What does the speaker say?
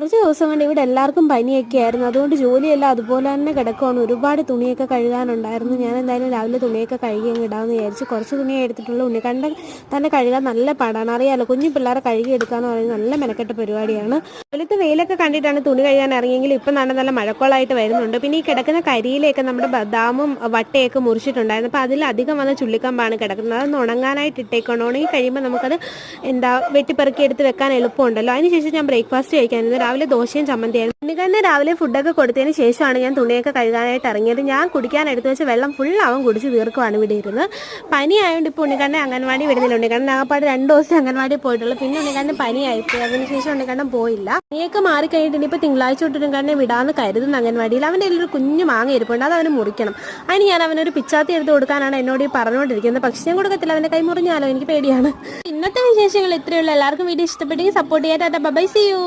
കുറച്ച് ദിവസം കൊണ്ട് ഇവിടെ എല്ലാവർക്കും പനിയൊക്കെ ആയിരുന്നു. അതുകൊണ്ട് ജോലിയെല്ലാം അതുപോലെ തന്നെ കിടക്കുകയാണ്. ഒരുപാട് തുണിയൊക്കെ കഴുകാനുണ്ടായിരുന്നു. ഞാൻ എന്തായാലും രാവിലെ തുണിയൊക്കെ കഴുകി അങ്ങ് ഇടാമെന്ന് വിചാരിച്ചു. കുറച്ച് തുണിയെ എടുത്തിട്ടുള്ളൂ. ഉണ്ണിക്കണ്ണൻ തന്നെ കഴുകാൻ നല്ല പാടാണ്. അറിയാമല്ലോ, കുഞ്ഞു പിള്ളേരെ കഴുകി എടുക്കാന്ന് പറയുന്നത് നല്ല മെനക്കെട്ട പരിപാടിയാണ്. വെളുത്ത് വെയിലൊക്കെ കണ്ടിട്ടാണ് തുണി കഴുകാൻ ഇറങ്ങിയെങ്കിൽ ഇപ്പം നല്ല മഴക്കോളായിട്ട് വരുന്നുണ്ട്. പിന്നെ ഈ കിടക്കുന്ന കരിയിലേക്ക് നമ്മുടെ ബദാമും വട്ടയൊക്കെ മുറിച്ചിട്ടുണ്ടായിരുന്നു. അപ്പോൾ അതിലധികം വന്ന ചുള്ളിക്കമ്പാണ് കിടക്കുന്നത്. അതൊന്ന് ഉണങ്ങാനായിട്ട് ഇട്ടേക്കണം. ഉണങ്ങി കഴിയുമ്പോൾ നമുക്കത് വെട്ടിപ്പെറുക്കി എടുത്ത് വെക്കാൻ എളുപ്പമുണ്ടല്ലോ. അതിനുശേഷം ഞാൻ ബ്രേക്ക്ഫാസ്റ്റ് കഴിക്കാനിരുന്നു. രാവിലെ ദോശയും ചമ്മന്തിയായിരുന്നു. ഉണ്ണിക്കണ്ണന് രാവിലെ ഫുഡൊക്കെ കൊടുത്തതിന് ശേഷമാണ് ഞാൻ തുണിയൊക്കെ കഴുകാനായിട്ട് ഇറങ്ങിയത്. ഞാൻ കുടിക്കാൻ എടുത്തു വെച്ച വെള്ളം ഫുൾ അവൻ കുടിച്ച് തീർക്കുവാണ് ഇവിടെ ഇരുന്ന്. പനി ആയതുകൊണ്ട് ഇപ്പോൾ ഉണ്ണിക്കണ്ണനെ അംഗൻവാടി വിടുന്നില്ല. ഉണ്ണിക്കണ്ണൻ ആകപ്പാട് 2 ദിവസം അംഗൻവാടി പോയിട്ടുള്ളൂ. പിന്നെ ഉണ്ണിക്കണ്ണൻ പനിയായിപ്പോയി. അതിനുശേഷം ഉണ്ണിക്കണ്ണൻ പോയില്ല. പനിയൊക്കെ മാറിക്കഴിഞ്ഞിട്ട് ഇനിയിപ്പോൾ തിങ്കളാഴ്ച തൊട്ട് ഉണ്ണിക്കണ്ണനെ വിടാമെന്ന് കരുതുന്ന അംഗൻവാടിയിൽ. അവൻ്റെ ഒരു കുഞ്ഞു മാങ്ങ ഇരിപ്പുണ്ട്, അത് അവന് മുറിക്കണം. അതിന് ഞാൻ അവനൊരു പിച്ചാത്തി എടുത്ത് കൊടുക്കാനാണ് എന്നോട് ഈ പറഞ്ഞുകൊണ്ടിരിക്കുന്നത്. പക്ഷേ ഞാൻ കൊടുക്കത്തില്ല, അവൻ്റെ കൈ മുറിഞ്ഞാലോ, എനിക്ക് പേടിയാണ്. ഇന്നത്തെ വിശേഷങ്ങൾ ഇത്രയുള്ള. എല്ലാവർക്കും വീഡിയോ ഇഷ്ടപ്പെട്ടെങ്കിൽ സപ്പോർട്ട് ചെയ്യാൻ. Bye, see U.